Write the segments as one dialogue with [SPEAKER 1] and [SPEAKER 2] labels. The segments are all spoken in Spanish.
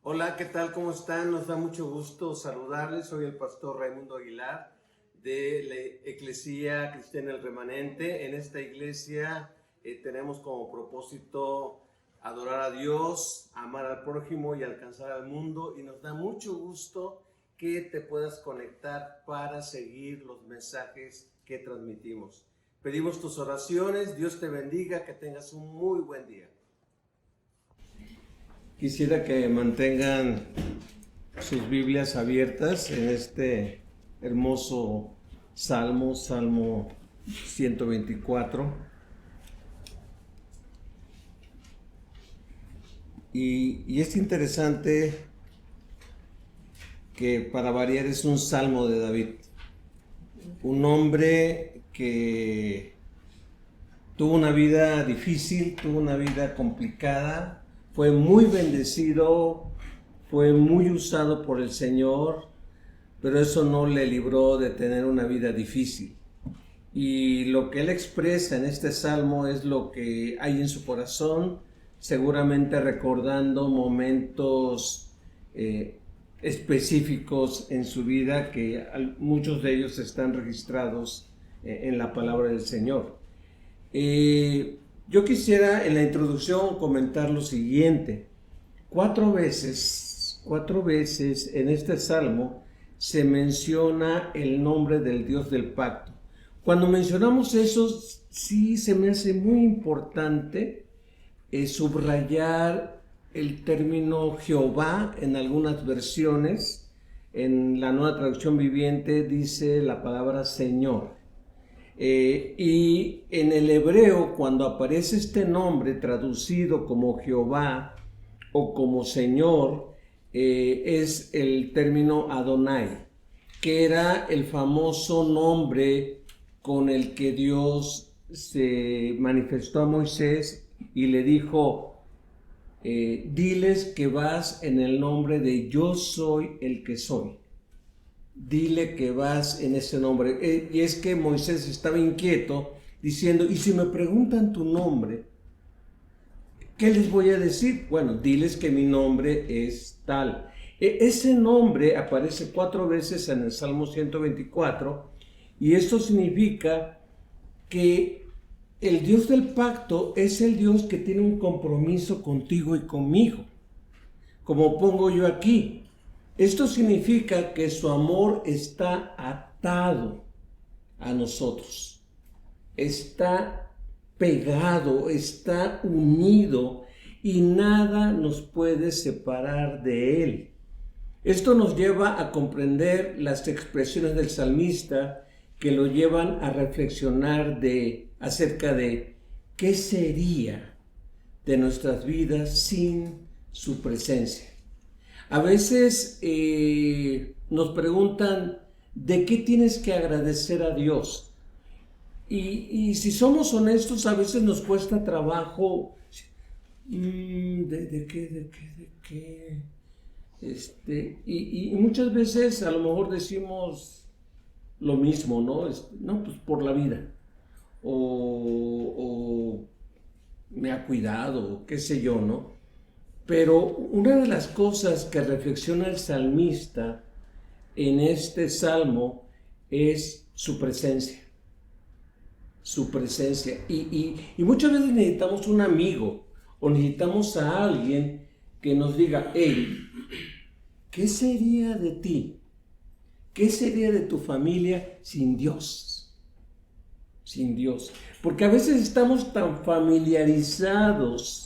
[SPEAKER 1] Hola, ¿qué tal? ¿Cómo están? Nos da mucho gusto saludarles. Soy el pastor Raimundo Aguilar de la Eclesía Cristiana El Remanente. En esta iglesia tenemos como propósito adorar a Dios, amar al prójimo y alcanzar al mundo. Y nos da mucho gusto que te puedas conectar para seguir los mensajes que transmitimos. Pedimos tus oraciones. Dios te bendiga, que tengas un muy buen día. Quisiera que mantengan sus Biblias abiertas en este hermoso Salmo 124. Y es interesante que para variar es un salmo de David. Un hombre que tuvo una vida difícil, tuvo una vida complicada, fue muy bendecido, fue muy usado por el Señor, pero eso no le libró de tener una vida difícil. Y lo que él expresa en este salmo es lo que hay en su corazón, seguramente recordando momentos específicos en su vida, que muchos de ellos están registrados en la palabra del Señor. Yo quisiera en la introducción comentar lo siguiente. Cuatro veces en este salmo se menciona el nombre del Dios del pacto. Cuando mencionamos eso, sí se me hace muy importante subrayar el término Jehová en algunas versiones. En la Nueva Traducción Viviente dice la palabra Señor. Y en el hebreo, cuando aparece este nombre traducido como Jehová o como Señor, es el término Adonai, que era el famoso nombre con el que Dios se manifestó a Moisés y le dijo: diles que vas en el nombre de yo soy el que soy. Dile que vas en ese nombre. Y es que Moisés estaba inquieto diciendo: ¿y si me preguntan tu nombre, qué les voy a decir? Bueno, diles que mi nombre es tal. Ese nombre aparece 4 veces en el Salmo 124 y esto significa que el Dios del pacto es el Dios que tiene un compromiso contigo y conmigo. Como pongo yo aquí, esto significa que su amor está atado a nosotros, está pegado, está unido y nada nos puede separar de él. Esto nos lleva a comprender las expresiones del salmista que lo llevan a reflexionar acerca de qué sería de nuestras vidas sin su presencia. A veces nos preguntan: ¿de qué tienes que agradecer a Dios? Y si somos honestos, a veces nos cuesta trabajo. ¿De qué? Y muchas veces a lo mejor decimos lo mismo, ¿no? No, pues por la vida. O me ha cuidado, qué sé yo, ¿no? Pero una de las cosas que reflexiona el salmista en este salmo es su presencia. Su presencia. Y muchas veces necesitamos un amigo o necesitamos a alguien que nos diga: hey, ¿qué sería de ti? ¿Qué sería de tu familia sin Dios? Sin Dios. Porque a veces estamos tan familiarizados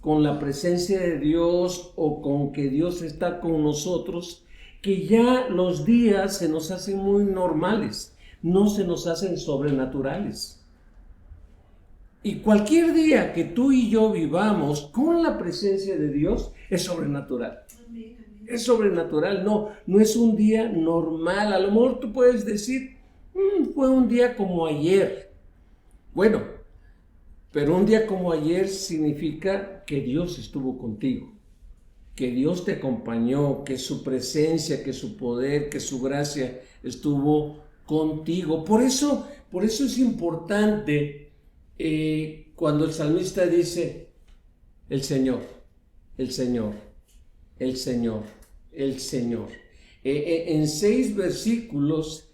[SPEAKER 1] con la presencia de Dios o con que Dios está con nosotros, que ya los días se nos hacen muy normales, no se nos hacen sobrenaturales. Y cualquier día que tú y yo vivamos con la presencia de Dios es sobrenatural. Es sobrenatural, no es un día normal. A lo mejor tú puedes decir: fue un día como ayer. Bueno, pero un día como ayer significa que Dios estuvo contigo, que Dios te acompañó, que su presencia, que su poder, que su gracia estuvo contigo. Por eso es importante cuando el salmista dice: el Señor, el Señor. el Señor, el Señor. En 6 versículos,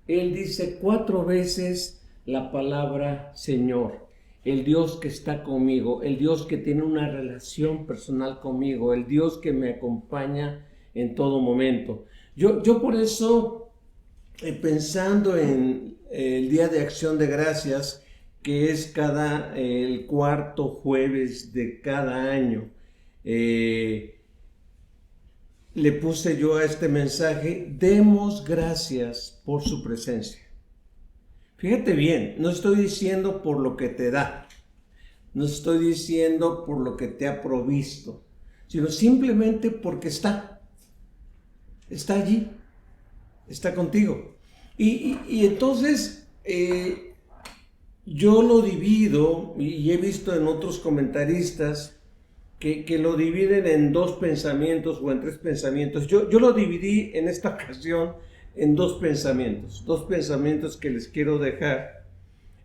[SPEAKER 1] él dice 4 veces la palabra Señor. El Dios que está conmigo, el Dios que tiene una relación personal conmigo, el Dios que me acompaña en todo momento. Yo por eso, pensando en el Día de Acción de Gracias, que es el 4º jueves de cada año, le puse yo a este mensaje: demos gracias por su presencia. Fíjate bien, no estoy diciendo por lo que te da, no estoy diciendo por lo que te ha provisto, sino simplemente porque está allí, está contigo. Y entonces yo lo divido, y he visto en otros comentaristas que lo dividen en 2 pensamientos o en 3 pensamientos. Yo lo dividí en esta ocasión en 2 pensamientos que les quiero dejar.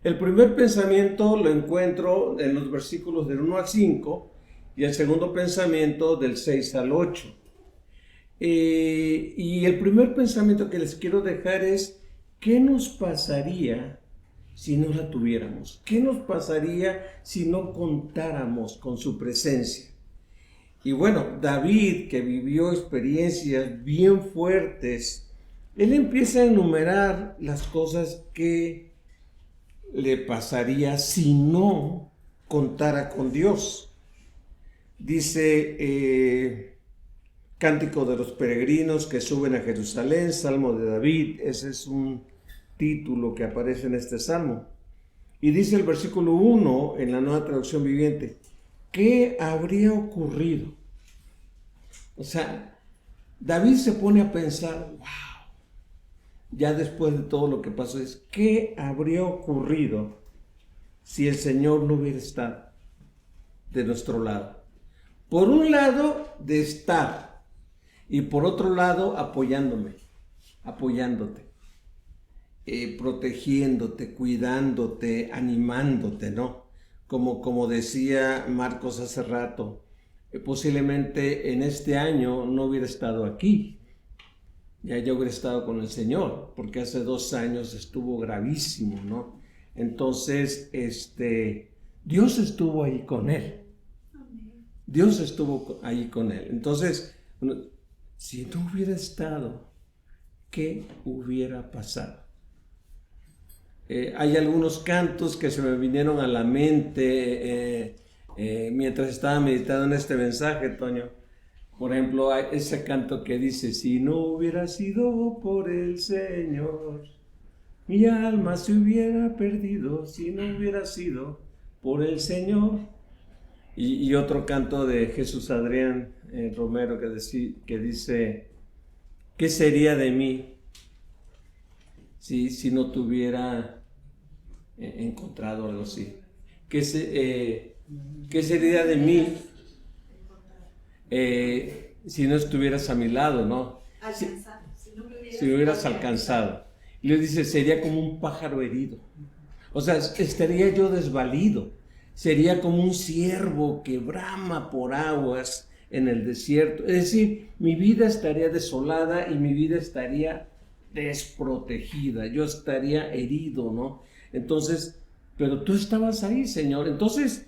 [SPEAKER 1] El primer pensamiento lo encuentro en los versículos del 1 al 5 y el segundo pensamiento del 6 al 8. Y el primer pensamiento que les quiero dejar es: ¿qué nos pasaría si no la tuviéramos? ¿Qué nos pasaría si no contáramos con su presencia? Y bueno, David, que vivió experiencias bien fuertes, él empieza a enumerar las cosas que le pasaría si no contara con Dios. Dice, Cántico de los peregrinos que suben a Jerusalén, Salmo de David. Ese es un título que aparece en este salmo. Y dice el versículo 1 en la Nueva Traducción Viviente: ¿qué habría ocurrido? O sea, David se pone a pensar, wow, ya después de todo lo que pasó, ¿qué habría ocurrido si el Señor no hubiera estado de nuestro lado? Por un lado, de estar, y por otro lado, apoyándote, protegiéndote, cuidándote, animándote, ¿no? Como decía Marcos hace rato, posiblemente en este año no hubiera estado aquí, ya hubiera estado con el Señor, porque hace 2 años estuvo gravísimo, ¿no? Entonces, Dios estuvo ahí con él. Dios estuvo ahí con él. Entonces, si no hubiera estado, ¿qué hubiera pasado? Hay algunos cantos que se me vinieron a la mente mientras estaba meditando en este mensaje, Toño. Por ejemplo, hay ese canto que dice: si no hubiera sido por el Señor, mi alma se hubiera perdido. Si no hubiera sido por el Señor. Y otro canto de Jesús Adrián Romero que dice: ¿qué sería de mí si no te hubiera encontrado? Algo así. ¿Qué sería de mí si no estuvieras a mi lado, ¿no? Si me hubieras alcanzado. Y le dice: sería como un pájaro herido. O sea, estaría yo desvalido. Sería como un ciervo que brama por aguas en el desierto. Es decir, mi vida estaría desolada y mi vida estaría desprotegida. Yo estaría herido, ¿no? Entonces, pero tú estabas ahí, Señor. Entonces,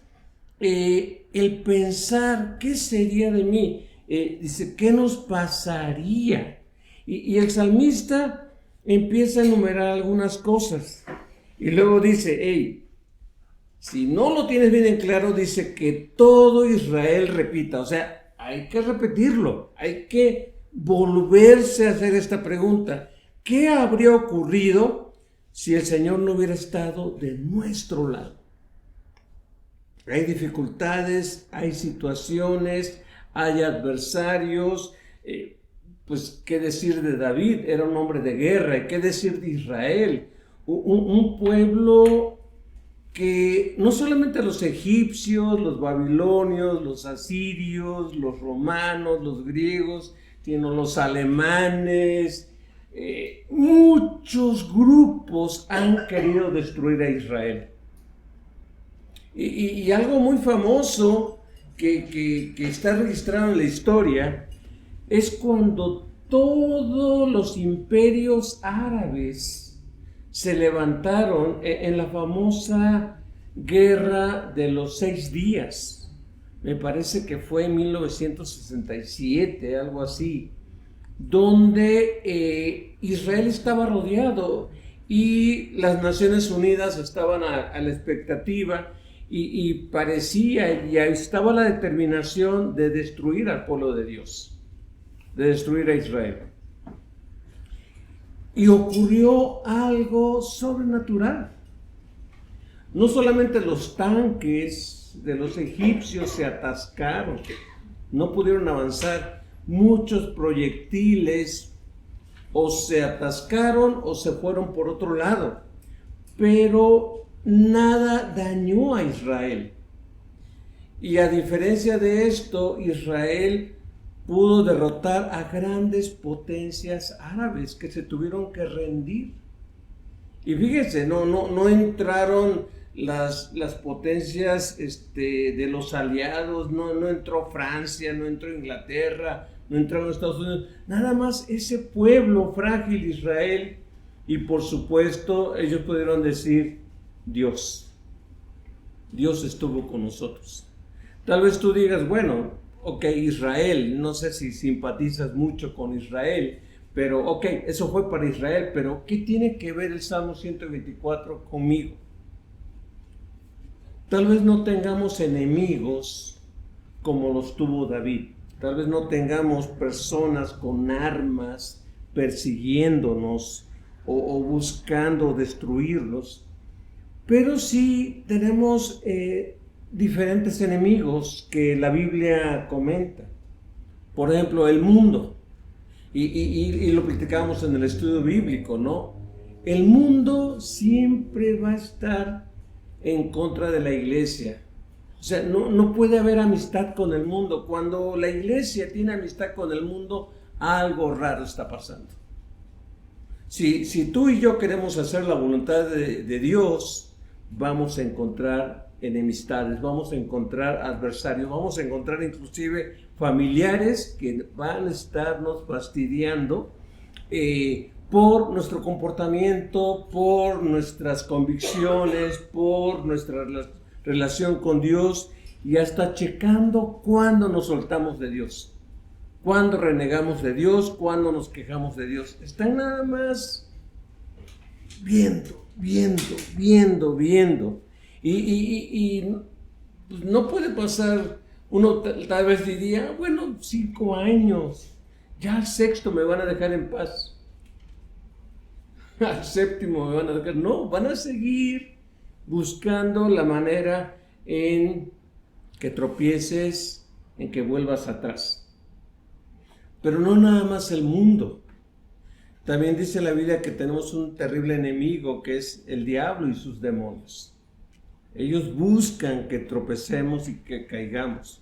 [SPEAKER 1] el pensar, ¿qué sería de mí? Dice, ¿qué nos pasaría? Y el salmista empieza a enumerar algunas cosas. Y luego dice, hey, si no lo tienes bien en claro, dice que todo Israel repita. O sea, hay que repetirlo. Hay que volverse a hacer esta pregunta. ¿Qué habría ocurrido si el Señor no hubiera estado de nuestro lado? Hay dificultades, hay situaciones, hay adversarios. Pues, ¿qué decir de David? Era un hombre de guerra. ¿Qué decir de Israel? Un pueblo que no solamente los egipcios, los babilonios, los asirios, los romanos, los griegos, sino los alemanes, muchos grupos han querido destruir a Israel. Y algo muy famoso que está registrado en la historia es cuando todos los imperios árabes se levantaron en la famosa Guerra de los 6 días. Me parece que fue en 1967, algo así, donde Israel estaba rodeado y las Naciones Unidas estaban a la expectativa y parecía, ya estaba la determinación de destruir al pueblo de Dios, de destruir a Israel. Y ocurrió algo sobrenatural. No solamente los tanques de los egipcios se atascaron, no pudieron avanzar, muchos proyectiles o se atascaron o se fueron por otro lado, pero nada dañó a Israel. Y a diferencia de esto, Israel pudo derrotar a grandes potencias árabes que se tuvieron que rendir. Y fíjense, no entraron las potencias de los aliados, no entró Francia, no entró Inglaterra, no entraron Estados Unidos, nada más ese pueblo frágil Israel. Y por supuesto ellos pudieron decir: Dios estuvo con nosotros. Tal vez tú digas, bueno, ok, Israel, no sé si simpatizas mucho con Israel, pero ok, eso fue para Israel, pero ¿qué tiene que ver el Salmo 124 conmigo? Tal vez no tengamos enemigos como los tuvo David, tal vez no tengamos personas con armas persiguiéndonos o buscando destruirlos, pero sí tenemos diferentes enemigos que la Biblia comenta. Por ejemplo, el mundo. Y lo platicábamos en el estudio bíblico, ¿no? El mundo siempre va a estar en contra de la iglesia. O sea, no puede haber amistad con el mundo. Cuando la iglesia tiene amistad con el mundo, algo raro está pasando. Si tú y yo queremos hacer la voluntad de Dios, vamos a encontrar enemistades, vamos a encontrar adversarios, vamos a encontrar inclusive familiares que van a estarnos fastidiando por nuestro comportamiento, por nuestras convicciones, por nuestra relación con Dios, y hasta checando cuándo nos soltamos de Dios, cuándo renegamos de Dios, cuándo nos quejamos de Dios. Están nada más viendo. Y pues no puede pasar, uno tal vez diría, bueno, 5 años, ya al 6º me van a dejar en paz, al 7º me van a dejar, no, van a seguir buscando la manera en que tropieces, en que vuelvas atrás. Pero no nada más el mundo. También dice la Biblia que tenemos un terrible enemigo que es el diablo y sus demonios. Ellos buscan que tropecemos y que caigamos.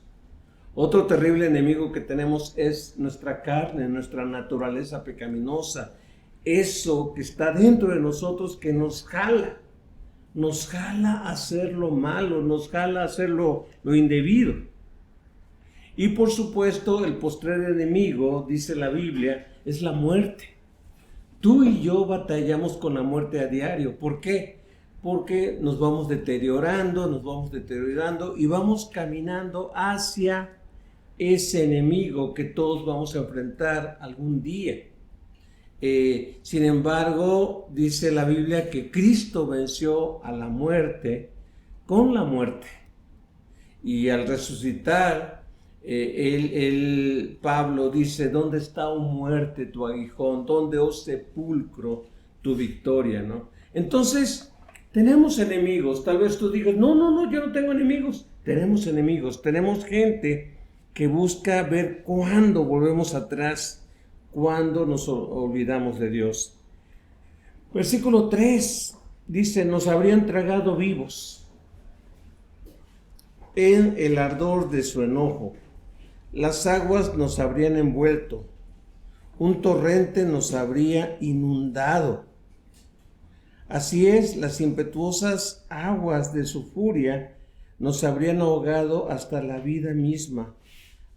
[SPEAKER 1] Otro terrible enemigo que tenemos es nuestra carne, nuestra naturaleza pecaminosa. Eso que está dentro de nosotros que nos jala a hacer lo malo, nos jala a hacer lo indebido. Y por supuesto el postrer enemigo, dice la Biblia, es la muerte. Tú y yo batallamos con la muerte a diario. ¿Por qué? Porque nos vamos deteriorando y vamos caminando hacia ese enemigo que todos vamos a enfrentar algún día. Sin embargo, dice la Biblia que Cristo venció a la muerte con la muerte. Y al resucitar, Pablo dice: ¿dónde está, oh muerte, tu aguijón? ¿Dónde, oh sepulcro, tu victoria? ¿No? Entonces, tenemos enemigos. Tal vez tú digas, no, yo no tengo enemigos. Tenemos enemigos, tenemos gente que busca ver cuándo volvemos atrás, cuándo nos olvidamos de Dios. Versículo 3 dice: nos habrían tragado vivos en el ardor de su enojo. Las aguas nos habrían envuelto, un torrente nos habría inundado. Así es, las impetuosas aguas de su furia nos habrían ahogado hasta la vida misma.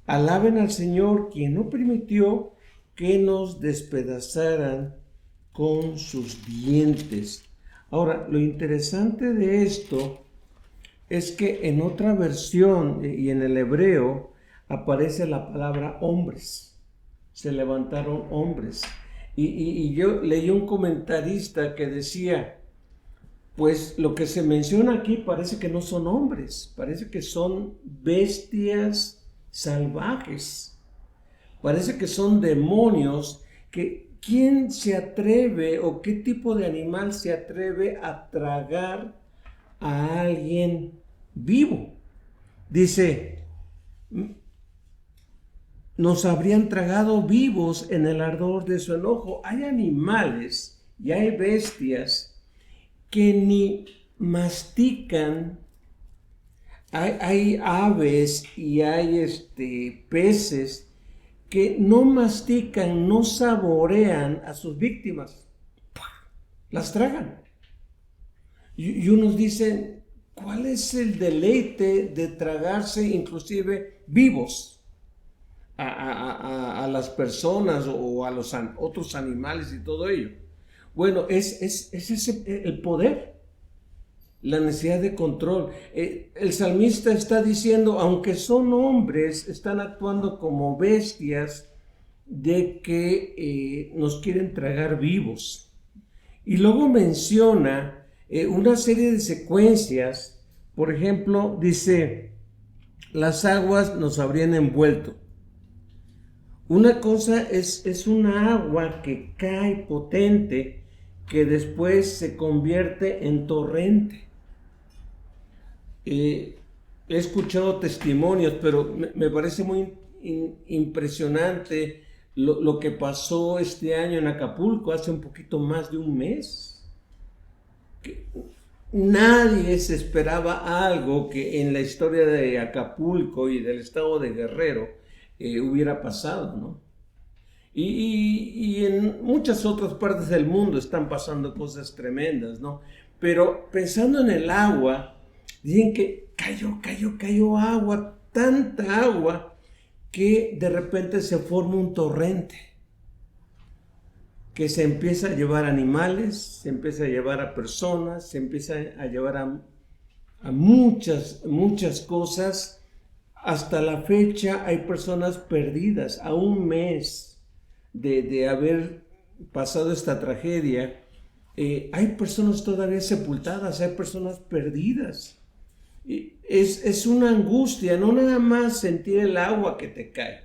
[SPEAKER 1] Alaben al Señor, quien no permitió que nos despedazaran con sus dientes. Ahora, lo interesante de esto es que en otra versión y en el hebreo aparece la palabra hombres. Se levantaron hombres. Y yo leí un comentarista que decía, pues lo que se menciona aquí parece que no son hombres, parece que son bestias salvajes, parece que son demonios. Que ¿quién se atreve o qué tipo de animal se atreve a tragar a alguien vivo? Dice, nos habrían tragado vivos en el ardor de su enojo. Hay animales y hay bestias que ni mastican. Hay aves y hay peces que no mastican, no saborean a sus víctimas, las tragan. Y unos dicen, ¿cuál es el deleite de tragarse inclusive vivos a las personas o a los otros animales y todo ello? Bueno, es ese el poder, la necesidad de control. El salmista está diciendo, aunque son hombres, están actuando como bestias de que nos quieren tragar vivos. Y luego menciona una serie de secuencias. Por ejemplo, dice, las aguas nos habrían envuelto. Una cosa es una agua que cae potente, que después se convierte en torrente. He escuchado testimonios, pero me parece muy impresionante lo que pasó este año en Acapulco, hace un poquito más de un mes. Nadie se esperaba algo que en la historia de Acapulco y del estado de Guerrero hubiera pasado, ¿no? Y en muchas otras partes del mundo están pasando cosas tremendas, ¿no? Pero pensando en el agua, dicen que cayó agua, tanta agua, que de repente se forma un torrente, que se empieza a llevar animales, se empieza a llevar a personas, se empieza a llevar a muchas cosas. Hasta la fecha hay personas perdidas, a un mes de haber pasado esta tragedia. Hay personas todavía sepultadas, hay personas perdidas. Es una angustia, no nada más sentir el agua que te cae,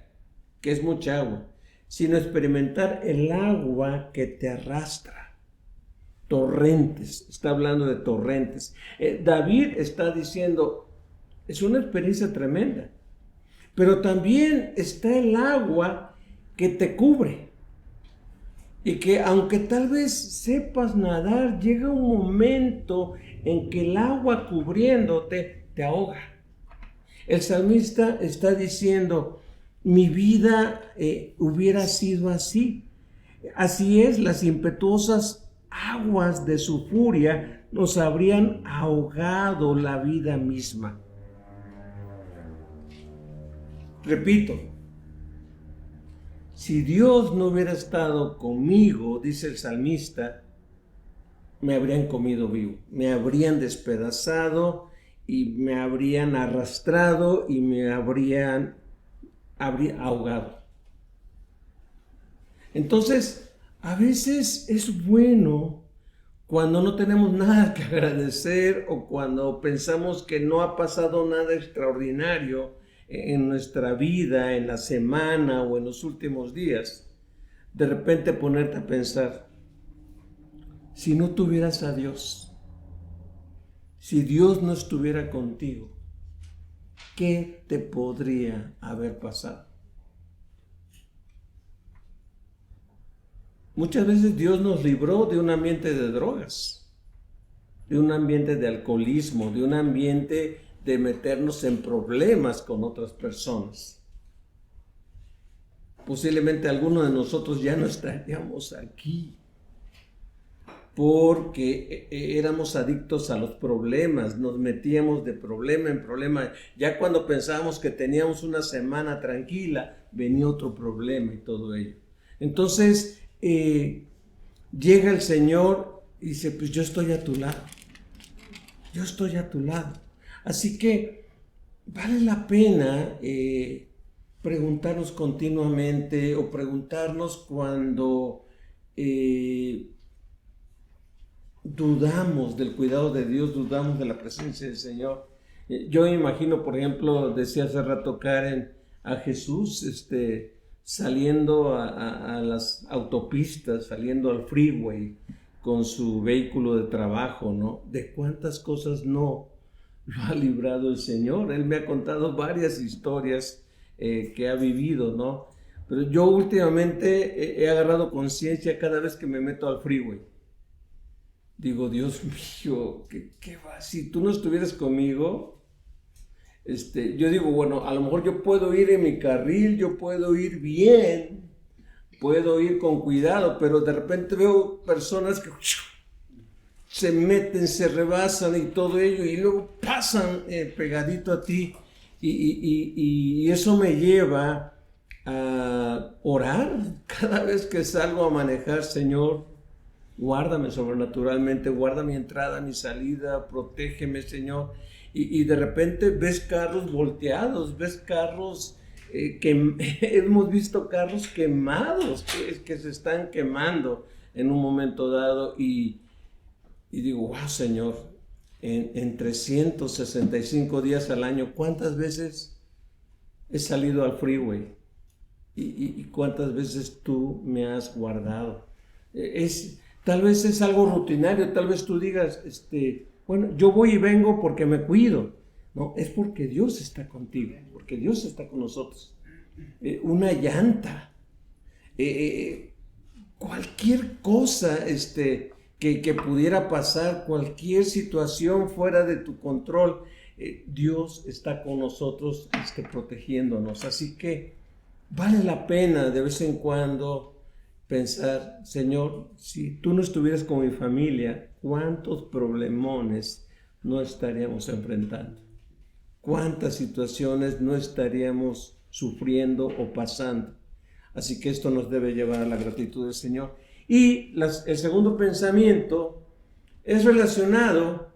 [SPEAKER 1] que es mucha agua, sino experimentar el agua que te arrastra. Torrentes, está hablando de torrentes. David está diciendo, es una experiencia tremenda, pero también está el agua que te cubre. Y que aunque tal vez sepas nadar, llega un momento en que el agua cubriéndote te ahoga. El salmista está diciendo, mi vida hubiera sido así. Así es, las impetuosas aguas de su furia nos habrían ahogado la vida misma. Repito, si Dios no hubiera estado conmigo, dice el salmista, me habrían comido vivo, me habrían despedazado y me habrían arrastrado y me habría ahogado. Entonces, a veces es bueno cuando no tenemos nada que agradecer o cuando pensamos que no ha pasado nada extraordinario en nuestra vida, en la semana o en los últimos días, de repente ponerte a pensar, si no tuvieras a Dios, si Dios no estuviera contigo, ¿qué te podría haber pasado? Muchas veces Dios nos libró de un ambiente de drogas, de un ambiente de alcoholismo, de un ambiente de meternos en problemas con otras personas. Posiblemente algunos de nosotros ya no estaríamos aquí. porque éramos adictos a los problemas, nos metíamos de problema en problema. Ya cuando pensábamos que teníamos una semana tranquila, venía otro problema y todo ello. Entonces, llega el Señor y dice, pues yo estoy a tu lado, yo estoy a tu lado. Así que vale la pena preguntarnos continuamente o preguntarnos cuando dudamos del cuidado de Dios, dudamos de la presencia del Señor. Yo imagino, por ejemplo, decía hace rato Karen, a Jesús saliendo a las autopistas, saliendo al freeway con su vehículo de trabajo, ¿no? De cuántas cosas no lo ha librado el Señor. Él me ha contado varias historias que ha vivido, ¿no? Pero yo últimamente he agarrado conciencia cada vez que me meto al freeway. Digo, Dios mío, ¿qué va? Si tú no estuvieras conmigo, yo digo, bueno, a lo mejor yo puedo ir en mi carril, yo puedo ir bien, puedo ir con cuidado, pero de repente veo personas que se meten, se rebasan y todo ello, y luego pasan pegadito a ti, y eso me lleva a orar cada vez que salgo a manejar. Señor, guárdame sobrenaturalmente, guarda mi entrada, mi salida, protégeme, Señor. Y de repente ves carros volteados, ves carros hemos visto carros quemados, que se están quemando en un momento dado, y digo, wow, Señor, en 365 días al año, ¿cuántas veces he salido al freeway? Y cuántas veces tú me has guardado. Tal vez es algo rutinario, tal vez tú digas, bueno, yo voy y vengo porque me cuido. No, es porque Dios está contigo, porque Dios está con nosotros. Una llanta, cualquier cosa que pudiera pasar, cualquier situación fuera de tu control, Dios está con nosotros protegiéndonos. Así que vale la pena de vez en cuando pensar, Señor, si tú no estuvieras con mi familia, ¿cuántos problemones no estaríamos enfrentando? ¿Cuántas situaciones no estaríamos sufriendo o pasando? Así que esto nos debe llevar a la gratitud del Señor. Y el segundo pensamiento es relacionado,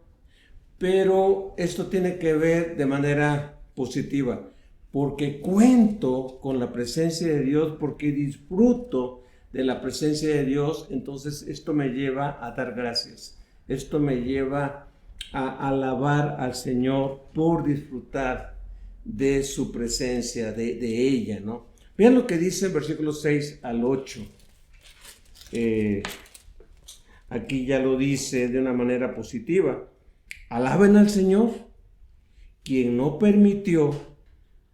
[SPEAKER 1] pero esto tiene que ver de manera positiva, porque cuento con la presencia de Dios, porque disfruto de la presencia de Dios. Entonces esto me lleva a dar gracias, esto me lleva a alabar al Señor por disfrutar de su presencia, de ella, ¿no? Vean lo que dice en versículos 6 al 8. Aquí ya lo dice de una manera positiva. Alaben al Señor, quien no permitió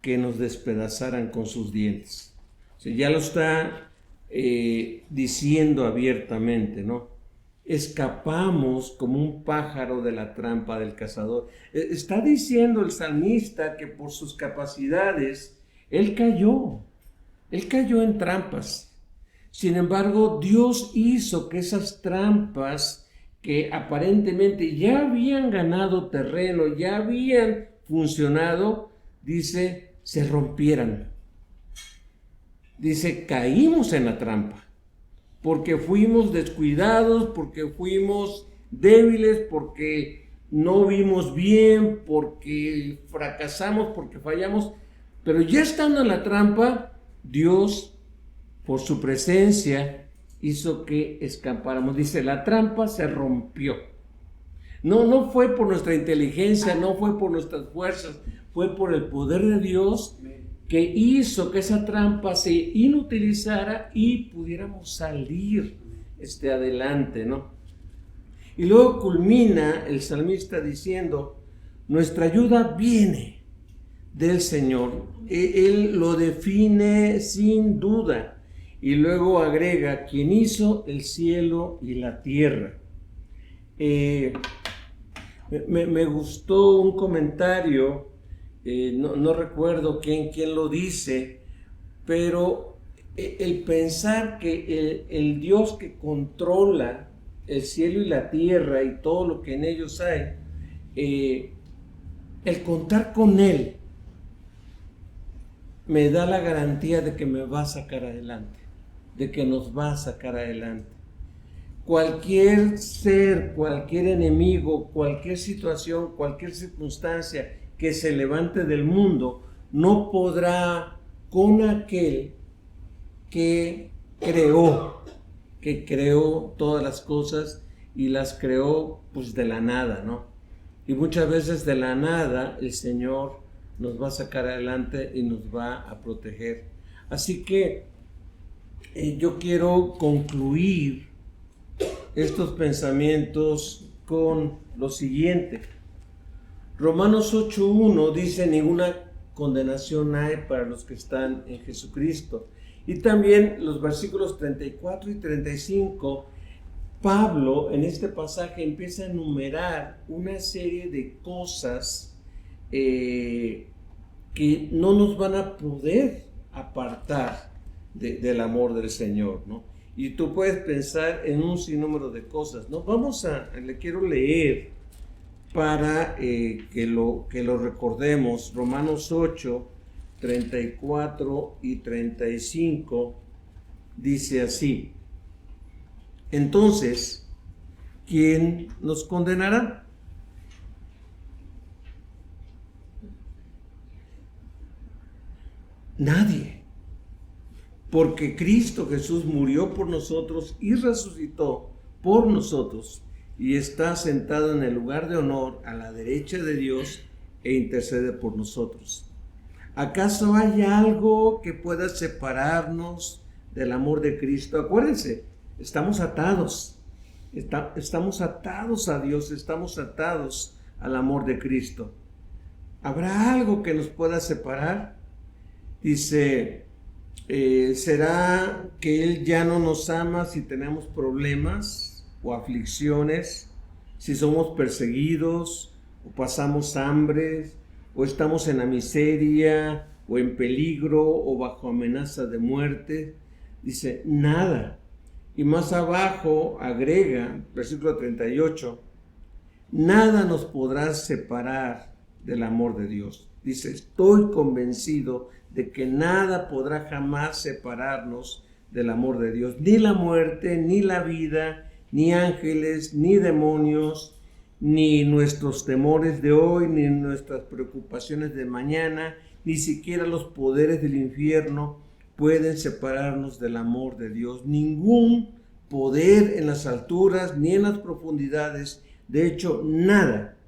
[SPEAKER 1] que nos despedazaran con sus dientes. O sea, ya lo está diciendo abiertamente, ¿no? Escapamos como un pájaro de la trampa del cazador. Está diciendo el salmista que por sus capacidades él cayó en trampas. Sin embargo, Dios hizo que esas trampas que aparentemente ya habían ganado terreno, ya habían funcionado, dice, se rompieran. Dice, caímos en la trampa, porque fuimos descuidados, porque fuimos débiles, porque no vimos bien, porque fracasamos, porque fallamos. Pero ya estando en la trampa, Dios, por su presencia, hizo que escapáramos. Dice, la trampa se rompió. No fue por nuestra inteligencia, no fue por nuestras fuerzas, fue por el poder de Dios que hizo que esa trampa se inutilizara y pudiéramos salir adelante, ¿no? Y luego culmina el salmista diciendo, nuestra ayuda viene del Señor. Él lo define sin duda. Y luego agrega, quien hizo el cielo y la tierra. Me gustó un comentario, no recuerdo quién lo dice, pero el pensar que el Dios que controla el cielo y la tierra y todo lo que en ellos hay, el contar con Él me da la garantía de que me va a sacar adelante, de que nos va a sacar adelante. Cualquier ser, cualquier enemigo, cualquier situación, cualquier circunstancia que se levante del mundo, no podrá con aquel que creó todas las cosas y las creó pues de la nada, ¿no? Y muchas veces de la nada el Señor nos va a sacar adelante y nos va a proteger. Así que yo quiero concluir estos pensamientos con lo siguiente. Romanos 8:1 dice: ninguna condenación hay para los que están en Jesucristo. Y también los versículos 34 y 35, Pablo en este pasaje empieza a enumerar una serie de cosas que no nos van a poder apartar del amor del Señor, ¿no? Y tú puedes pensar en un sinnúmero de cosas, ¿no? Le quiero leer para que lo recordemos. Romanos 8, 34 y 35 dice así: entonces, ¿quién nos condenará? Nadie. Porque Cristo Jesús murió por nosotros y resucitó por nosotros y está sentado en el lugar de honor a la derecha de Dios e intercede por nosotros. ¿Acaso hay algo que pueda separarnos del amor de Cristo? Acuérdense, estamos atados. Estamos atados a Dios, estamos atados al amor de Cristo. ¿Habrá algo que nos pueda separar? Dice, ¿será que Él ya no nos ama si tenemos problemas o aflicciones, si somos perseguidos o pasamos hambre, o estamos en la miseria o en peligro o bajo amenaza de muerte? Dice, nada. Y más abajo agrega, versículo 38, nada nos podrá separar del amor de Dios. Dice, estoy convencido de que nada podrá jamás separarnos del amor de Dios, ni la muerte, ni la vida, ni ángeles, ni demonios, ni nuestros temores de hoy, ni nuestras preocupaciones de mañana, ni siquiera los poderes del infierno pueden separarnos del amor de Dios. Ningún poder en las alturas ni en las profundidades, de hecho nada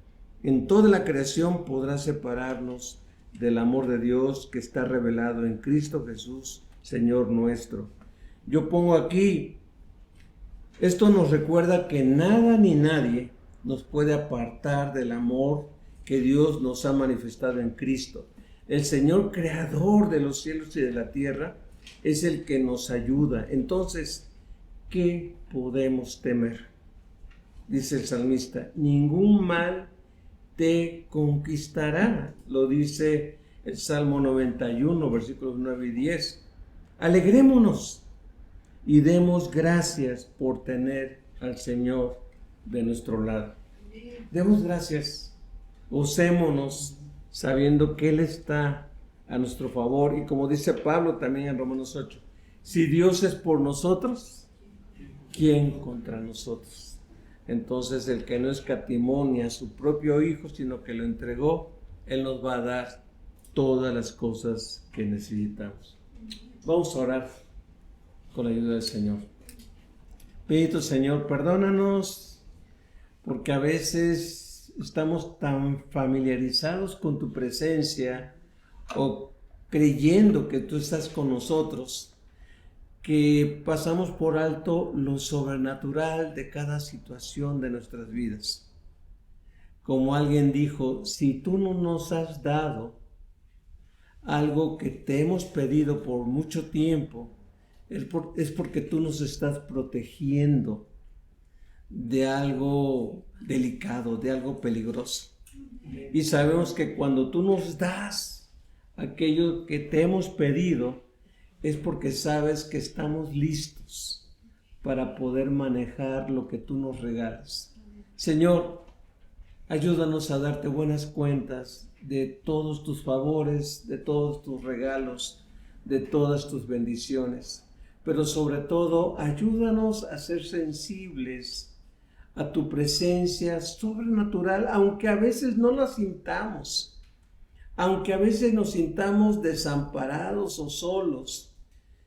[SPEAKER 1] en toda la creación podrá separarnos del amor de Dios que está revelado en Cristo Jesús, Señor nuestro. Yo pongo aquí, esto nos recuerda que nada ni nadie nos puede apartar del amor que Dios nos ha manifestado en Cristo. El Señor creador de los cielos y de la tierra es el que nos ayuda. Entonces, ¿qué podemos temer? Dice el salmista, ningún mal te conquistará. Lo dice el Salmo 91, versículos 9 y 10. Alegrémonos y demos gracias por tener al Señor de nuestro lado. Demos gracias, gocémonos sabiendo que Él está a nuestro favor. Y como dice Pablo también en Romanos 8, si Dios es por nosotros, ¿quién contra nosotros? Entonces el que no escatimó ni a su propio Hijo, sino que lo entregó, Él nos va a dar todas las cosas que necesitamos. Vamos a orar con la ayuda del Señor. Bendito Señor, perdónanos porque a veces estamos tan familiarizados con tu presencia o creyendo que tú estás con nosotros, que pasamos por alto lo sobrenatural de cada situación de nuestras vidas. Como alguien dijo, si tú no nos has dado algo que te hemos pedido por mucho tiempo, es porque tú nos estás protegiendo de algo delicado, de algo peligroso. Y sabemos que cuando tú nos das aquello que te hemos pedido, es porque sabes que estamos listos para poder manejar lo que tú nos regalas. Señor, ayúdanos a darte buenas cuentas de todos tus favores, de todos tus regalos, de todas tus bendiciones. Pero sobre todo, ayúdanos a ser sensibles a tu presencia sobrenatural, aunque a veces no la sintamos, aunque a veces nos sintamos desamparados o solos.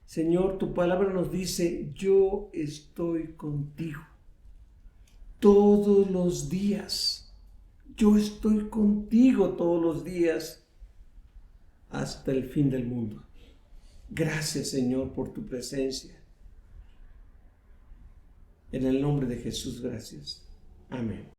[SPEAKER 1] Señor, tu palabra nos dice, yo estoy contigo todos los días. Yo estoy contigo todos los días hasta el fin del mundo. Gracias, Señor, por tu presencia. En el nombre de Jesús, gracias. Amén.